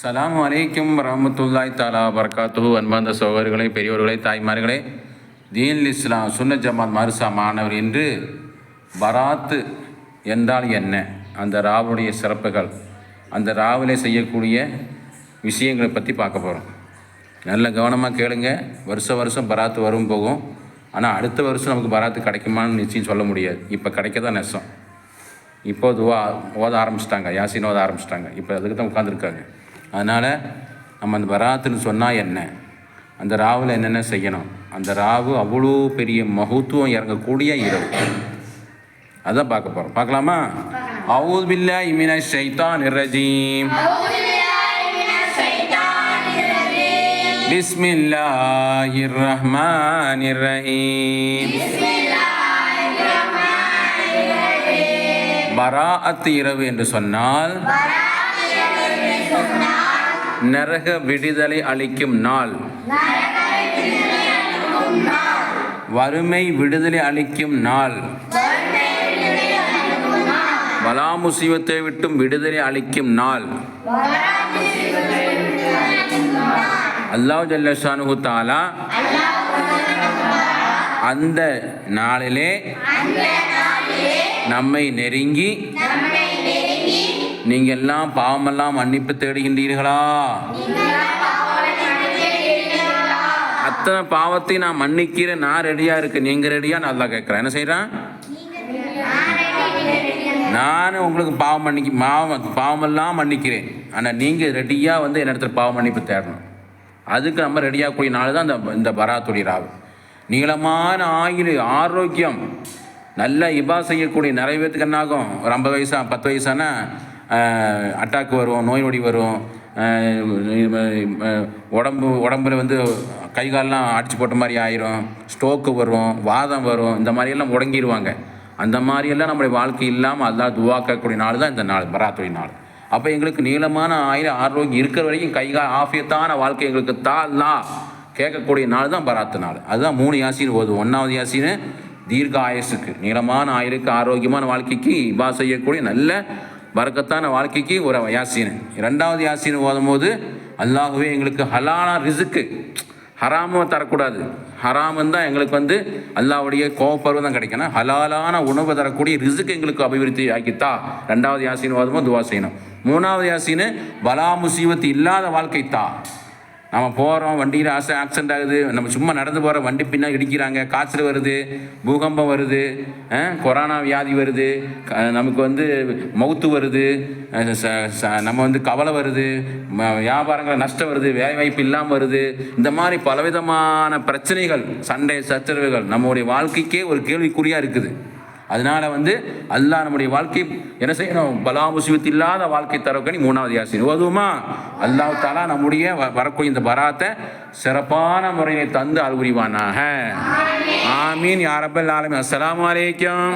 அஸ்ஸலாமு அலைக்கும் வரஹ்மத்துல்லாஹி தஆலா வபரகாத்துஹு. அன்பார்ந்த சகோதரர்களே, பெரியோர்களே, தாய்மார்களே, தீன் இஸ்லாம் சுன்னத் ஜமாத் மர்சா மாணவர் என்று பராத்து என்றால் என்ன, அந்த ராவுடைய சிறப்புகள், அந்த ராவிலே செய்யக்கூடிய விஷயங்களை பற்றி பார்க்க போகிறோம். நல்ல கவனமாக கேளுங்க. வருஷம் பராத்து வரும் போகும். ஆனால் அடுத்த வருஷம் நமக்கு பராத்து கிடைக்குமான்னு நிச்சயம் சொல்ல முடியாது. இப்போ கிடைக்க தான் நெசம். இப்போ ஓத ஆரம்பிச்சிட்டாங்க, யாசின் ஓத ஆரம்பிச்சிட்டாங்க. இப்போ அதுக்கு தான் உட்காந்துருக்காங்க. அதனால் நம்ம அந்த பராத்துன்னு சொன்னால் என்ன, அந்த ராவில் என்னென்ன செய்யணும், அந்த ராவு அவ்வளோ பெரிய மகத்துவம் இறங்கக்கூடிய இரவு, அதான் பார்க்க போகிறோம். பார்க்கலாமா? அஊது பில்லாஹி மினஷ் ஷைத்தானிர் ரஜீம். பிஸ்மில்லாஹிர் ரஹ்மானிர் ரஹீம். பராஅத் இரவு என்று சொன்னால் நரக விடுதலை அளிக்கும் நாள், வறுமை விடுதலை அளிக்கும் நாள், பலா முசீபத்தை விட்டும் விடுதலை அளிக்கும் நாள். அல்லாஹ் ஜல்ல ஷானுஹு தஆலா அந்த நாளிலே நம்மை நெருங்கி, நீங்கள் எல்லாம் பாவமெல்லாம் மன்னிப்பு தேடுகின்றீர்களா, அத்தனை பாவத்தை நான் மன்னிக்கிறேன், நான் ரெடியாக இருக்கேன், நீங்கள் ரெடியா? நான் அல்லாஹ் கேட்குறேன். என்ன செய்கிறேன்? நான் உங்களுக்கு பாவமெல்லாம் மன்னிக்கிறேன், ஆனால் நீங்கள் ரெடியாக வந்து என்னிடத்துல பாவ மன்னிப்பு தேடணும். அதுக்கு நம்ம ரெடியாகக்கூடிய நாள் தான் இந்த பராத்துடைய ராவு. நீளமான ஆயுள், ஆரோக்கியம், நல்ல இபா செய்யக்கூடிய நிறைய பேர்த்துக்கு என்னாகும், ஒரு 50 வயசா 10 வயசானா அட்டாக் வரும், நோய் நொடி வரும், உடம்புல வந்து கை காலெலாம் அடிச்சு போட்ட மாதிரி ஆயிரும், ஸ்ட்ரோக்கு வரும், வாதம் வரும், இந்த மாதிரியெல்லாம் முடங்கிடுவாங்க. அந்த மாதிரியெல்லாம் நம்முடைய வாழ்க்கை இல்லாமல் அல்லாஹ் துவா கேட்கக்கூடிய நாள் தான் இந்த நாள், பராத்துடைய நாள். அப்போ எங்களுக்கு நீளமான ஆயுள் ஆரோக்கியம் இருக்கிற வரைக்கும் கைகால் ஆஃபியத்தான வாழ்க்கை எங்களுக்கு தால்லா கேட்கக்கூடிய நாள் தான் பராத்து நாள். அதுதான் 3 யாசீன் ஓதுவோம். 1வது யாசீன் தீர்க்க ஆயுசுக்கு, நீளமான ஆயுளுக்கு, ஆரோக்கியமான வாழ்க்கைக்கு, இபா செய்யக்கூடிய நல்ல பரக்கத்தான வாழ்க்கைக்கு ஒரு யாசீன். 2வது யாசீன் ஓதும் போது அல்லாஹ்வே எங்களுக்கு ஹலாலான ரிசுக்கு, ஹராமும் தரக்கூடாது. ஹராமும் தான் எங்களுக்கு வந்து அல்லாஹ்வுடைய கோபப்பருவம் தான் கிடைக்கணும். ஹலாலான உணவு தரக்கூடிய ரிசுக்கு எங்களுக்கு அபிவிருத்தி ஆக்கித்தா. 2வது யாசீன் ஓதும்போது துவா செய்யணும். 3வது யாசீன் பலா முசீபத்து இல்லாத வாழ்க்கை தா. நம்ம போகிறோம், வண்டியில் ஆக்சிடென்ட் ஆகுது, நம்ம சும்மா நடந்து போகிற வண்டி பின்னாடி இடிக்கிறாங்க, காய்ச்சல் வருது, பூகம்பம் வருது, கொரோனா வியாதி வருது, நமக்கு வந்து மவுத்து வருது, நம்ம வந்து கவலை வருது, வியாபாரங்கள் நஷ்டம் வருது, வேலை வாய்ப்பு இல்லாமல் வருது. இந்த மாதிரி பலவிதமான பிரச்சனைகள், சண்டை சச்சரவுகள் நம்முடைய வாழ்க்கைக்கே ஒரு கேள்விக்குறியாக இருக்குது. அதனால் வந்து அல்லாஹ் நம்முடைய வாழ்க்கை என்ன செய்யணும், பலா முசீபத் இல்லாத வாழ்க்கை தரக்கணி 3வது யாசீன் ஓதுமா. அல்லாஹ் தஆலா நம்முடைய வரக்கூடிய இந்த பராத்தை சிறப்பான முறையில் தந்து அருள் புரிவானாக. ஆமீன் யா ரப்பல் ஆலமீன். அஸ்ஸலாமு அலைக்கும்.